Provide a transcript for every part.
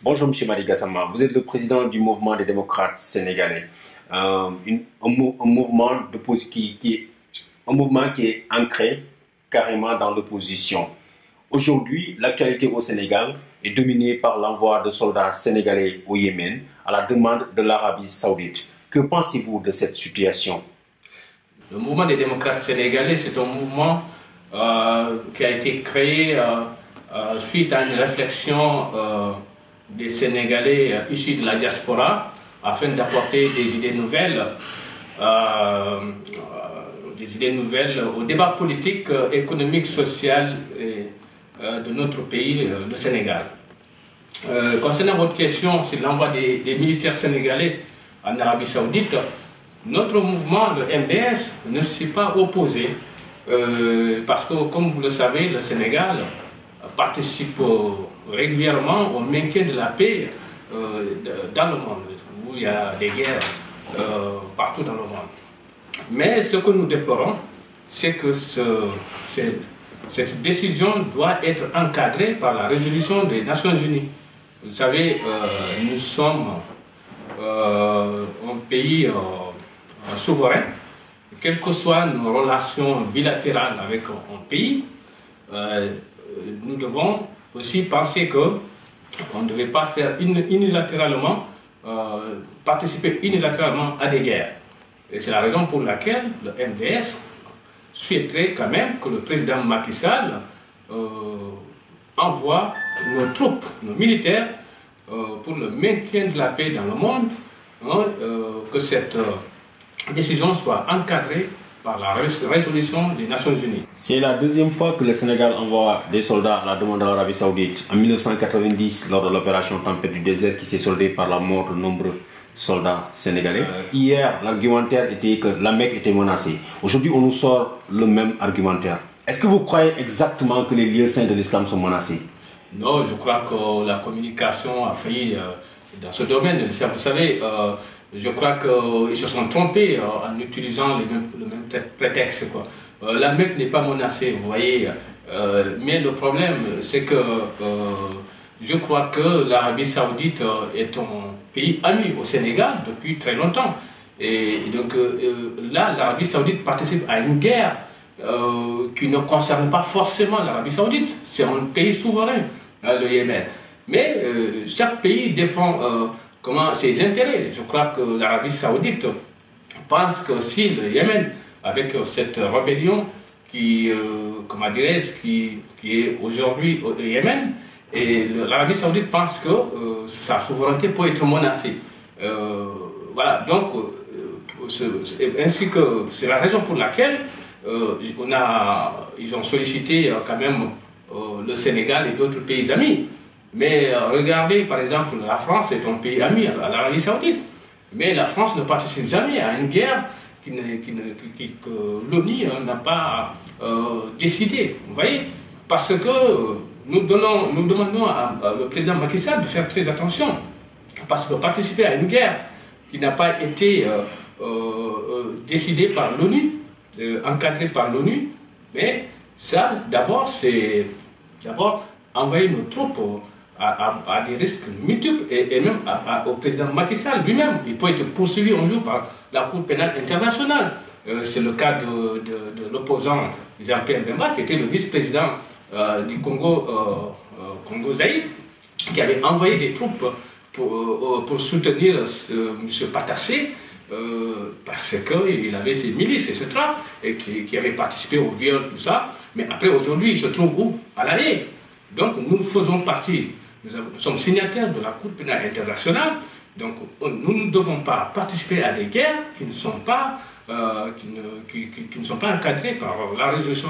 Bonjour M. Madi Gassama, vous êtes le président du mouvement des démocrates sénégalais, un mouvement qui est ancré carrément dans l'opposition. Aujourd'hui, l'actualité au Sénégal est dominée par l'envoi de soldats sénégalais au Yémen à la demande de l'Arabie Saoudite. Que pensez-vous de cette situation? Le mouvement des démocrates sénégalais, c'est un mouvement qui a été créé suite à une réflexion des Sénégalais issus de la diaspora afin d'apporter des idées nouvelles au débat politique, économique, social de notre pays, le Sénégal. Concernant votre question sur l'envoi des militaires sénégalais en Arabie Saoudite, notre mouvement, le MDS, ne s'est pas opposé parce que, comme vous le savez, le Sénégal participe régulièrement au maintien de la paix dans le monde, où il y a des guerres partout dans le monde. Mais ce que nous déplorons, c'est que cette décision doit être encadrée par la résolution des Nations Unies. Vous savez, nous sommes un pays souverain, quelles que soient nos relations bilatérales avec un pays, nous devons aussi penser qu'on ne devait pas faire participer unilatéralement à des guerres. Et c'est la raison pour laquelle le MDS souhaiterait quand même que le président Macky Sall envoie nos troupes, nos militaires, pour le maintien de la paix dans le monde, que cette décision soit encadrée par la résolution des Nations Unies. C'est la deuxième fois que le Sénégal envoie des soldats à la demande de l'Arabie Saoudite. En 1990, lors de l'opération Tempête du désert qui s'est soldée par la mort de nombreux soldats sénégalais. Hier, l'argumentaire était que la Mecque était menacée. Aujourd'hui, on nous sort le même argumentaire. Est-ce que vous croyez exactement que les lieux saints de l'islam sont menacés? Non, je crois que la communication a failli dans ce domaine. Vous savez, je crois qu'ils se sont trompés en utilisant le même prétexte, quoi. La Mecque n'est pas menacée, vous voyez. Mais le problème, c'est que je crois que l'Arabie Saoudite est un pays ami au Sénégal depuis très longtemps. Et donc là, l'Arabie Saoudite participe à une guerre qui ne concerne pas forcément l'Arabie Saoudite. C'est un pays souverain, le Yémen. Mais chaque pays défend ses intérêts. Je crois que l'Arabie Saoudite pense que si le Yémen, avec cette rébellion qui est aujourd'hui au Yémen, et l'Arabie Saoudite pense que sa souveraineté peut être menacée. Voilà, donc ainsi que c'est la raison pour laquelle ils ont sollicité quand même le Sénégal et d'autres pays amis. Mais regardez, par exemple, la France est un pays ami à l'Arabie Saoudite. Mais la France ne participe jamais à une guerre que l'ONU n'a pas décidé. Vous voyez? Parce que nous demandons au président Macky Sall de faire très attention. Parce que participer à une guerre qui n'a pas été décidée par l'ONU, encadrée par l'ONU, mais ça, d'abord, c'est envoyer nos troupes à des risques multiples et même au président Macky Sall lui-même. Il peut être poursuivi un jour par la Cour pénale internationale. C'est le cas de l'opposant Jean-Pierre Bemba, qui était le vice-président du Congo Zaïre, qui avait envoyé des troupes pour soutenir M. Patassé, parce qu'il avait ses milices, etc., et qui avait participé au viol, tout ça. Mais après, aujourd'hui, il se trouve où? À La Haye. Donc, nous faisons partie, nous sommes signataires de la Cour pénale internationale, donc nous ne devons pas participer à des guerres qui ne sont pas, qui ne sont pas encadrées par la résolution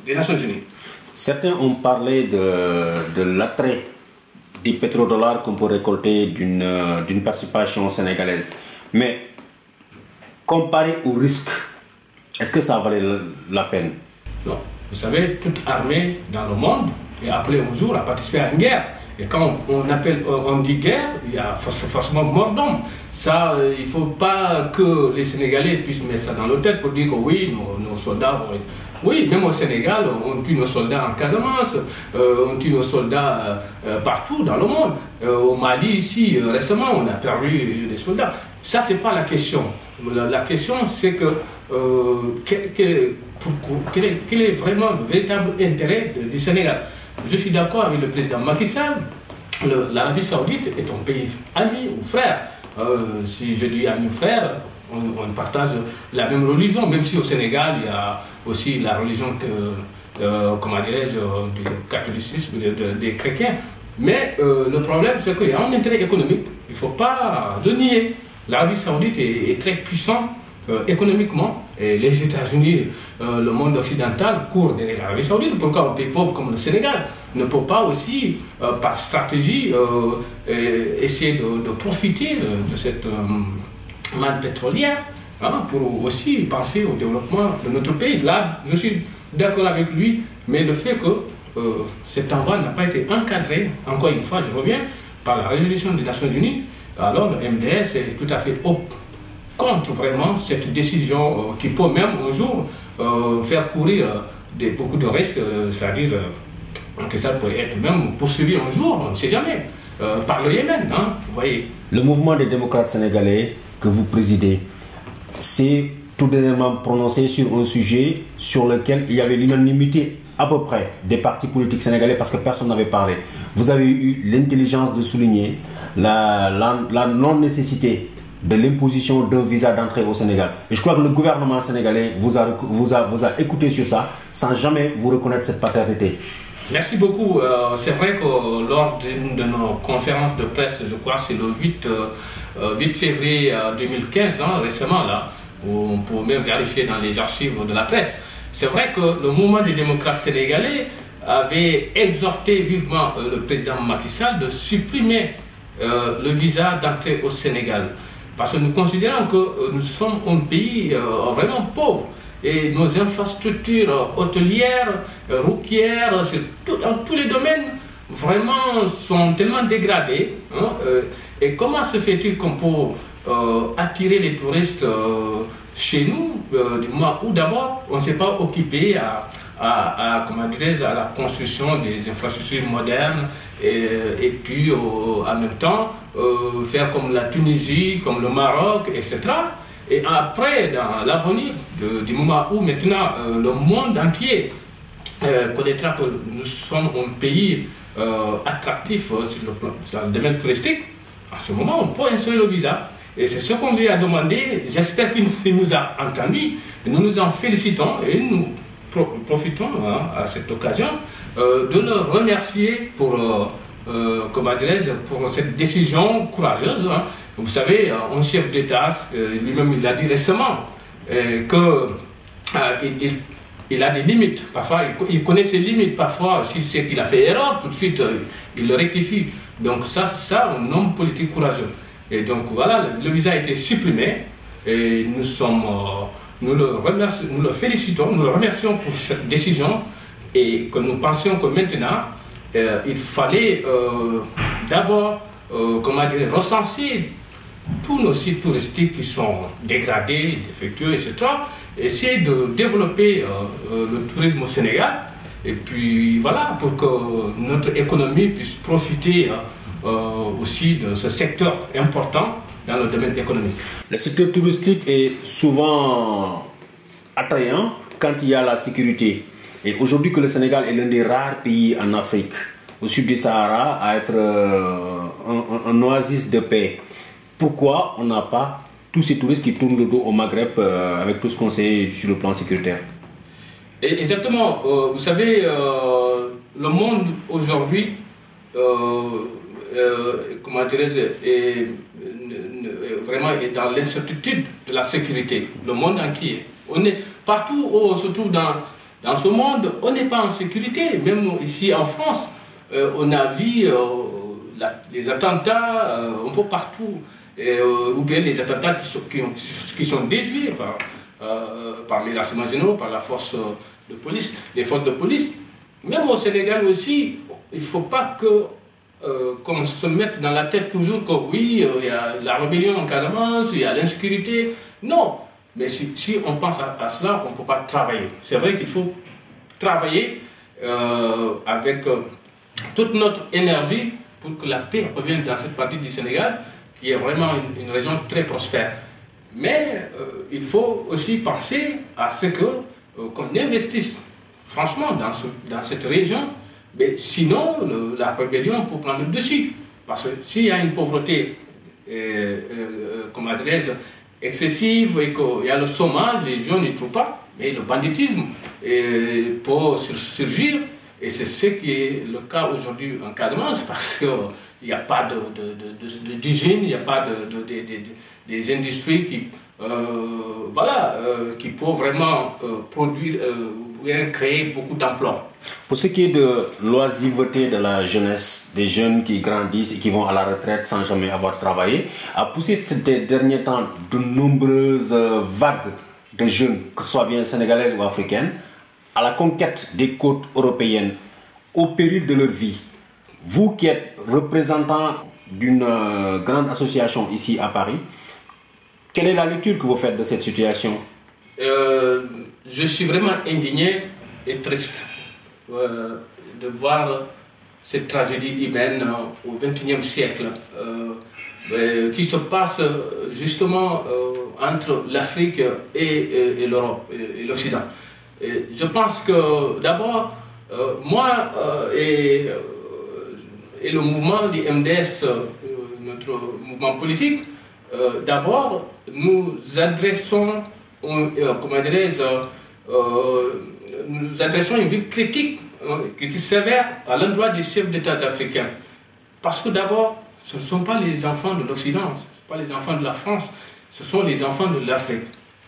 des Nations Unies. Certains ont parlé de l'attrait des pétrodollars qu'on peut récolter d'une participation sénégalaise. Mais comparé au risque, est-ce que ça valait la peine? Non. Vous savez, toute armée dans le monde est appelée un jour à participer à une guerre. Et quand on dit guerre, il y a forcément mort d'homme. Ça, il ne faut pas que les Sénégalais puissent mettre ça dans leur tête pour dire que oui, nos soldats vont être... Oui, même au Sénégal, on tue nos soldats en Casamance, on tue nos soldats partout dans le monde. Au Mali, ici, récemment, on a perdu des soldats. Ça, ce n'est pas la question. La question, c'est que quel est vraiment le véritable intérêt du Sénégal? Je suis d'accord avec le président Macky Sall. L'Arabie Saoudite est un pays ami ou frère. Si je dis ami ou frère, on partage la même religion, même si au Sénégal, il y a aussi la religion, comment dirais-je, du catholicisme, des chrétiens. Mais le problème, c'est qu'il y a un intérêt économique. Il ne faut pas le nier. L'Arabie Saoudite est très puissante économiquement. Et les États-Unis, le monde occidental court derrière l'Arabie Saoudite. Pourquoi un pays pauvre comme le Sénégal ne peut pas aussi, par stratégie, essayer de profiter de cette manne pétrolière, hein, pour aussi penser au développement de notre pays. Là, je suis d'accord avec lui, mais le fait que cet envoi n'a pas été encadré, encore une fois, je reviens, par la résolution des Nations Unies, alors le MDS est tout à fait contre vraiment cette décision qui peut même un jour faire courir beaucoup de risques, c'est-à-dire que ça pourrait être même poursuivi un jour, on ne sait jamais, par le Yémen, hein, vous voyez. Le mouvement des démocrates sénégalais que vous présidez, c'est tout dernièrement prononcé sur un sujet sur lequel il y avait l'unanimité à peu près des partis politiques sénégalais parce que personne n'avait parlé. Vous avez eu l'intelligence de souligner la non-nécessité de l'imposition d'un visa d'entrée au Sénégal. Et je crois que le gouvernement sénégalais vous a écouté sur ça sans jamais vous reconnaître cette paternité. Merci beaucoup. C'est vrai que lors d'une de nos conférences de presse, je crois que c'est le 8 février 2015, hein, récemment, là, où on peut même vérifier dans les archives de la presse, c'est vrai que le mouvement des démocrates sénégalais avait exhorté vivement le président Macky Sall de supprimer le visa d'entrée au Sénégal. Parce que nous considérons que nous sommes un pays vraiment pauvre. Et nos infrastructures hôtelières, routières, dans tous les domaines, vraiment sont tellement dégradées. Hein, et comment se fait-il qu'on peut attirer les touristes chez nous, du moment où d'abord on ne s'est pas occupé comment dirais-je, à la construction des infrastructures modernes et puis en même temps faire comme la Tunisie, comme le Maroc, etc. Et après, dans l'avenir, du moment où maintenant le monde entier connaîtra que nous sommes un pays attractif sur le domaine touristique, à ce moment on peut instaurer le visa. Et c'est ce qu'on lui a demandé. J'espère qu'il nous a entendus. Nous nous en félicitons et nous profitons à cette occasion de le remercier pour, comment dirais-je, pour cette décision courageuse. Hein. Vous savez, un chef d'État, lui-même il l'a dit récemment, il a des limites. Parfois, il connaît ses limites. Parfois, si c'est qu'il a fait erreur, tout de suite, il le rectifie. Donc ça, c'est ça, un homme politique courageux. Et donc voilà, le visa a été supprimé et nous le félicitons, nous le remercions pour cette décision et que nous pensions que maintenant, il fallait d'abord, comment dire, recenser tous nos sites touristiques qui sont dégradés, défectueux, etc. Essayer de développer le tourisme au Sénégal et puis voilà, pour que notre économie puisse profiter aussi de ce secteur important dans le domaine économique. Le secteur touristique est souvent attrayant quand il y a la sécurité. Et aujourd'hui que le Sénégal est l'un des rares pays en Afrique, au sud du Sahara, à être un oasis de paix, pourquoi on n'a pas tous ces touristes qui tournent le dos au Maghreb avec tout ce qu'on sait sur le plan sécuritaire? Exactement. Vous savez, le monde aujourd'hui, comment dirais-je, vraiment est dans l'incertitude de la sécurité. Le monde entier. On est partout où on se trouve dans ce monde, on n'est pas en sécurité. Même ici en France, on a vu les attentats un peu partout, ou bien les attentats qui sont déjoués par les renseignements généraux, par la force de police, les forces de police. Même au Sénégal aussi, il ne faut pas que qu'on se mette dans la tête toujours que oui, il y a la rébellion en Casamance, il y a l'insécurité. Non, mais si on pense à cela, on ne peut pas travailler. C'est vrai qu'il faut travailler avec toute notre énergie pour que la paix revienne dans cette partie du Sénégal, qui est vraiment une région très prospère. Mais il faut aussi penser à ce qu'on investisse franchement dans cette région, mais sinon la rébellion peut prendre le dessus. Parce que s'il y a une pauvreté comment dirais-je, excessive et qu'il y a le chômage, les gens n'y trouvent pas, mais le banditisme peut surgir, et c'est ce qui est le cas aujourd'hui en Casamance, parce qu'il n'y a pas d'usine, il n'y a pas des industries qui, qui peuvent vraiment produire ou créer beaucoup d'emplois. Pour ce qui est de l'oisiveté de la jeunesse, des jeunes qui grandissent et qui vont à la retraite sans jamais avoir travaillé, a poussé ces derniers temps de nombreuses vagues de jeunes, que ce soit bien sénégalaises ou africaines, à la conquête des côtes européennes, au péril de leur vie. Vous qui êtes représentant d'une grande association ici à Paris, quelle est la lecture que vous faites de cette situation? Je suis vraiment indigné et triste de voir cette tragédie humaine au XXIe siècle qui se passe justement entre l'Afrique et l'Europe et l'Occident. Je pense que d'abord, moi et le mouvement du MDS, notre mouvement politique, d'abord, nous adressons, nous adressons une critique sévère à l'endroit des chefs d'État africains. Parce que d'abord, ce ne sont pas les enfants de l'Occident, ce ne sont pas les enfants de la France, ce sont les enfants de l'Afrique.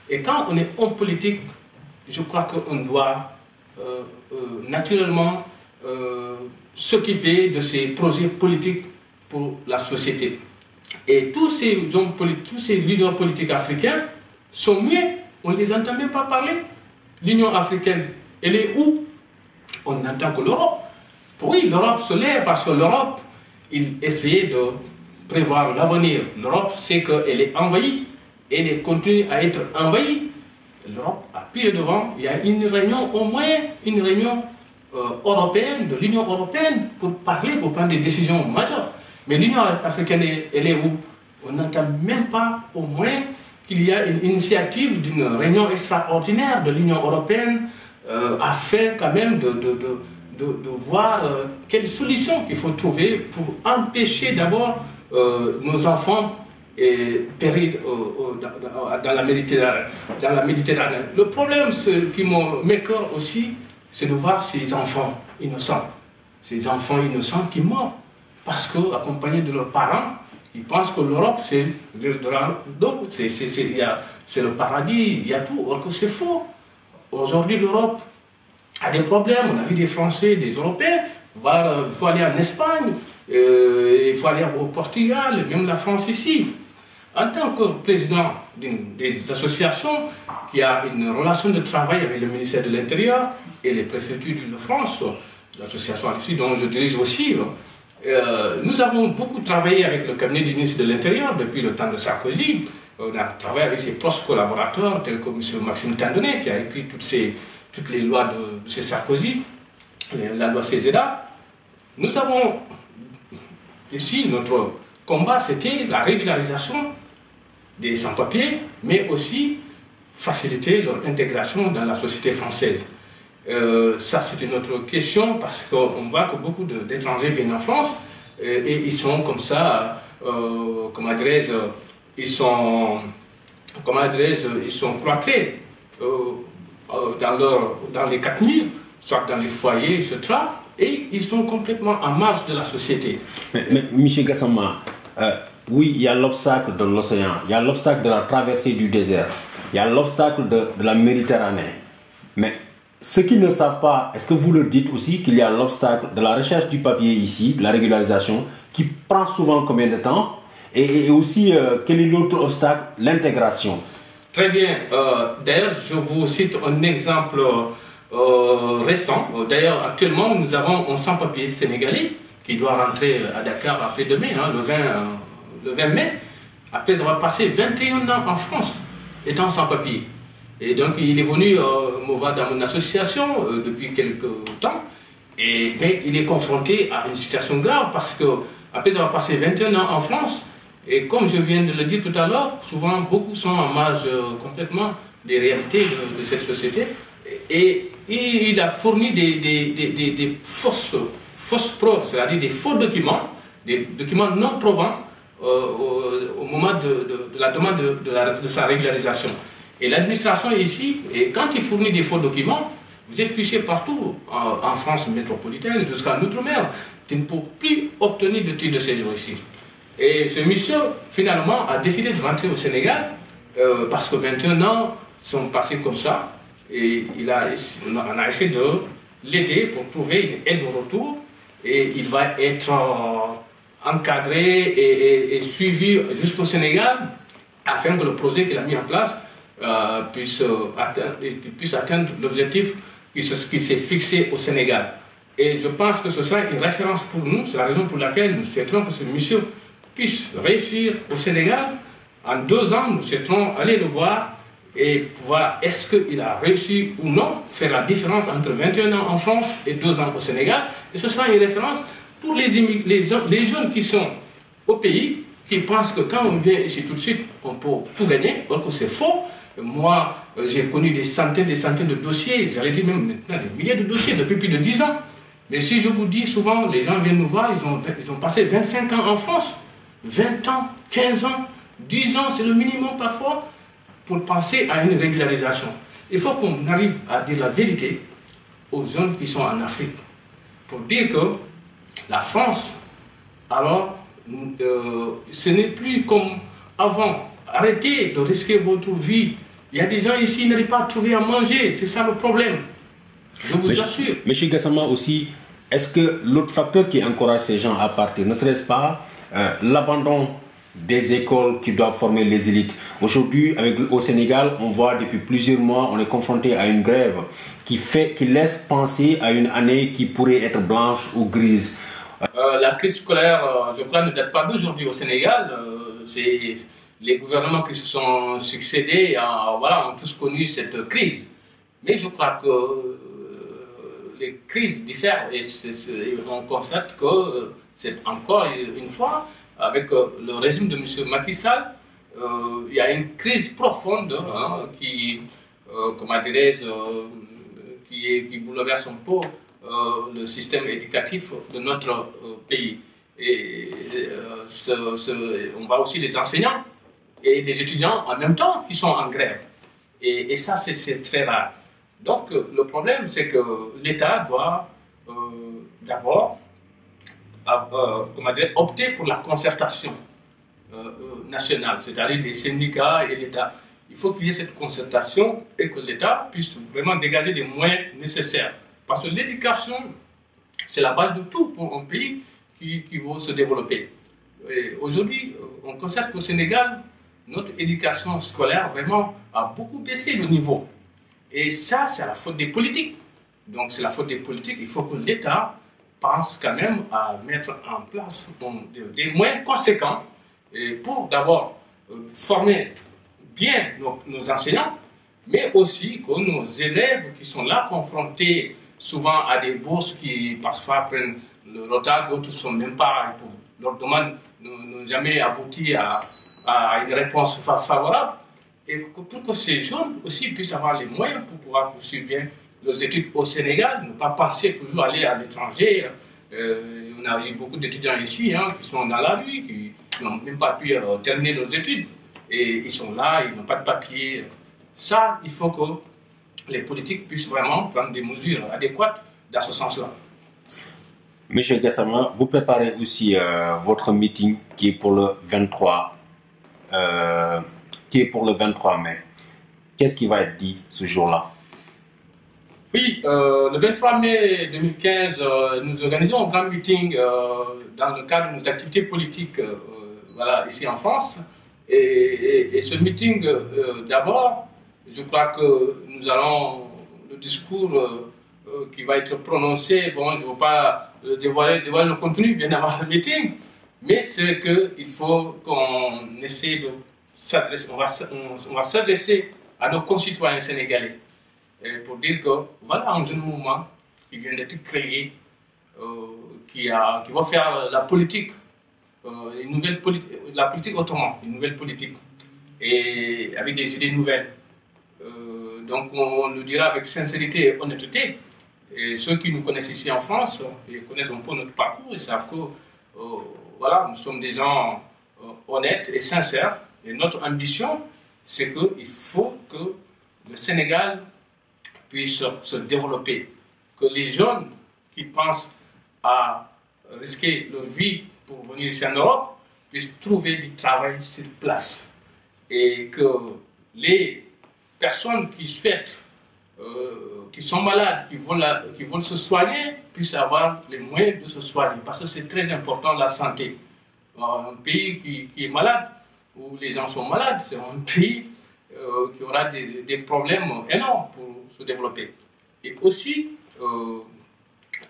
Et quand on est homme politique, je crois qu'on doit naturellement s'occuper de ces projets politiques pour la société. Et tous ces leaders politiques africains sont muets, on ne les entend même pas parler. L'Union africaine, elle est où? On n'entend que l'Europe. Oui, l'Europe se lève parce que l'Europe, il essayait de prévoir l'avenir. L'Europe sait qu'elle est envahie et elle continue à être envahie. L'Europe a pied devant. Il y a une réunion, au moins une réunion européenne, de l'Union européenne, pour parler, pour prendre des décisions majeures. Mais l'Union africaine, elle est où? On n'entend même pas, au moins, qu'il y a une initiative d'une réunion extraordinaire de l'Union européenne afin quand même de voir quelles solutions qu'il faut trouver pour empêcher d'abord nos enfants périr dans la Méditerranée. Le problème qui m'écoeure aussi, c'est de voir ces enfants innocents. Ces enfants innocents qui meurent parce qu'accompagnés de leurs parents, ils pensent que l'Europe, c'est le paradis, il y a tout, or que c'est faux. Aujourd'hui, l'Europe a des problèmes. On a vu des Français, des Européens. Il faut aller en Espagne, il faut aller au Portugal, même la France ici. En tant que président des associations qui a une relation de travail avec le ministère de l'Intérieur et les préfectures de France, l'association ici dont je dirige aussi, nous avons beaucoup travaillé avec le cabinet du ministre de l'Intérieur depuis le temps de Sarkozy. On a travaillé avec ses proches collaborateurs, tels que M. Maxime Tandonnet, qui a écrit toutes les lois de M. Sarkozy, la loi CESEDA. Nous avons ici, notre combat, c'était la régularisation des sans-papiers, mais aussi faciliter leur intégration dans la société française. Ça, c'était notre question, parce qu'on voit que beaucoup d'étrangers viennent en France et ils sont comme ça, comment dirais-je, ils sont cloîtrés dans les 4 murs, soit dans les foyers, etc. Et ils sont complètement en marge de la société. Mais M. Gassama, oui, il y a l'obstacle de l'océan, il y a l'obstacle de la traversée du désert, il y a l'obstacle de la Méditerranée. Mais ceux qui ne savent pas, est-ce que vous leur dites aussi qu'il y a l'obstacle de la recherche du papier ici, de la régularisation, qui prend souvent combien de temps? Et aussi, quel est l'autre obstacle? L'intégration. Très bien. D'ailleurs, je vous cite un exemple récent. D'ailleurs, actuellement, nous avons un sans-papier sénégalais qui doit rentrer à Dakar après-demain, hein, le 20 mai, après avoir passé 21 ans en France, étant sans papier. Et donc il est venu me voir dans mon association depuis quelques temps, et ben, il est confronté à une situation grave parce que après avoir passé 21 ans en France, et comme je viens de le dire tout à l'heure, souvent beaucoup sont en marge complètement des réalités de cette société, et il a fourni des fausses preuves, c'est-à-dire des faux documents, des documents non probants au moment de la demande de sa régularisation. Et l'administration ici, et quand il fournit des faux documents, vous êtes fiché partout, en France métropolitaine jusqu'en Outre-mer, tu ne peux plus obtenir de titre de séjour ici. Et ce monsieur, finalement, a décidé de rentrer au Sénégal parce que 21 ans sont passés comme ça. Et on a essayé de l'aider pour trouver une aide au retour. Et il va être encadré et suivi jusqu'au Sénégal afin que le projet qu'il a mis en place puisse atteindre l'objectif qui s'est fixé au Sénégal. Et je pense que ce sera une référence pour nous. C'est la raison pour laquelle nous souhaiterons que ce monsieur puisse réussir au Sénégal. En 2 ans, nous souhaiterons aller le voir et voir est-ce qu'il a réussi ou non, faire la différence entre 21 ans en France et 2 ans au Sénégal. Et ce sera une référence pour les jeunes qui sont au pays, qui pensent que quand on vient ici tout de suite, on peut tout gagner, alors que c'est faux. Moi, j'ai connu des centaines de dossiers, j'allais dire même maintenant des milliers de dossiers depuis plus de 10 ans. Mais si je vous dis souvent, les gens viennent nous voir, ils ont passé 25 ans en France, 20 ans, 15 ans, 10 ans, c'est le minimum parfois, pour penser à une régularisation. Il faut qu'on arrive à dire la vérité aux jeunes qui sont en Afrique, pour dire que la France, alors, ce n'est plus comme avant. Arrêtez de risquer votre vie. Il y a des gens ici qui n'arrivent pas à trouver à manger, c'est ça le problème. Je vous assure. Monsieur Gassama aussi, est-ce que l'autre facteur qui encourage ces gens à partir, ne serait-ce pas l'abandon des écoles qui doivent former les élites? Aujourd'hui, au Sénégal, on voit depuis plusieurs mois, on est confronté à une grève qui laisse penser à une année qui pourrait être blanche ou grise. La crise scolaire, je crois, ne date pas d'aujourd'hui au Sénégal. C'est les gouvernements qui se sont succédés, voilà, ont tous connu cette crise. Mais je crois que les crises diffèrent et on constate que c'est encore une fois, avec le régime de M. Macky Sall, il y a une crise profonde qui, comment dirais-je, qui bouleverse un peu le système éducatif de notre pays. Et on voit aussi les enseignants et les étudiants en même temps qui sont en grève. Et ça, c'est très rare. Donc, le problème, c'est que l'État doit d'abord opter pour la concertation nationale, c'est-à-dire les syndicats et l'État. Il faut qu'il y ait cette concertation et que l'État puisse vraiment dégager les moyens nécessaires. Parce que l'éducation, c'est la base de tout pour un pays qui veut se développer. Aujourd'hui, on constate qu'au Sénégal, notre éducation scolaire vraiment a beaucoup baissé le niveau. Et ça, c'est la faute des politiques. Donc, c'est la faute des politiques. Il faut que l'État pense quand même à mettre en place des moyens conséquents pour d'abord former bien nos enseignants, mais aussi que nos élèves qui sont là confrontés souvent à des bourses qui parfois prennent le retard, d'autres ne sont même pas, leurs demandes n'ont jamais abouti à une réponse favorable. Et pour que ces jeunes aussi puissent avoir les moyens pour pouvoir poursuivre bien leurs études au Sénégal, ne pas penser toujours aller à l'étranger. On a eu beaucoup d'étudiants ici qui sont dans la rue, qui n'ont même pas pu terminer leurs études. Et ils sont là, ils n'ont pas de papier. Ça, il faut que les politiques puissent vraiment prendre des mesures adéquates dans ce sens-là. Monsieur Gassama, vous préparez aussi votre meeting qui est pour le 23 mai. Qu'est-ce qui va être dit ce jour-là? Oui, le 23 mai 2015, nous organisons un grand meeting dans le cadre de nos activités politiques ici en France. Et ce meeting, d'abord, je crois que nous allons, le discours qui va être prononcé, bon, je ne veux pas dévoiler le contenu bien avant le meeting, mais c'est qu'il faut qu'on essaie de s'adresser, on va s'adresser à nos concitoyens sénégalais pour dire que voilà un jeune mouvement qui vient d'être créé, qui va faire la politique, la politique autrement, une nouvelle politique, et avec des idées nouvelles. Donc on le dira avec sincérité et honnêteté. Et ceux qui nous connaissent ici en France, ils connaissent un peu notre parcours, ils savent que voilà, nous sommes des gens honnêtes et sincères. Et notre ambition, c'est qu'il faut que le Sénégal puisse se développer, que les jeunes qui pensent à risquer leur vie pour venir ici en Europe puissent trouver du travail sur place. Et que les personnes qui souhaitent, qui sont malades, qui veulent se soigner, puissent avoir les moyens de se soigner. Parce que c'est très important, la santé. Un pays qui est malade, où les gens sont malades, c'est un pays qui aura des problèmes énormes pour se développer. Et aussi,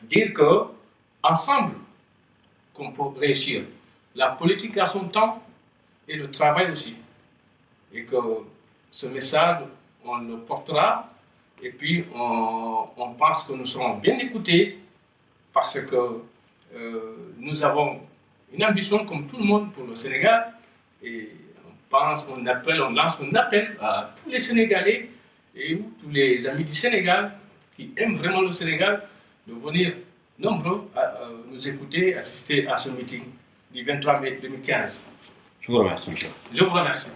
dire qu'ensemble, qu'on peut réussir. La politique a son temps et le travail aussi. Et que ce message, on le portera et puis on pense que nous serons bien écoutés parce que nous avons une ambition comme tout le monde pour le Sénégal et on lance un appel à tous les Sénégalais et tous les amis du Sénégal qui aiment vraiment le Sénégal de venir nombreux à nous écouter, assister à ce meeting du 23 mai 2015. Je vous remercie, monsieur. Je vous remercie.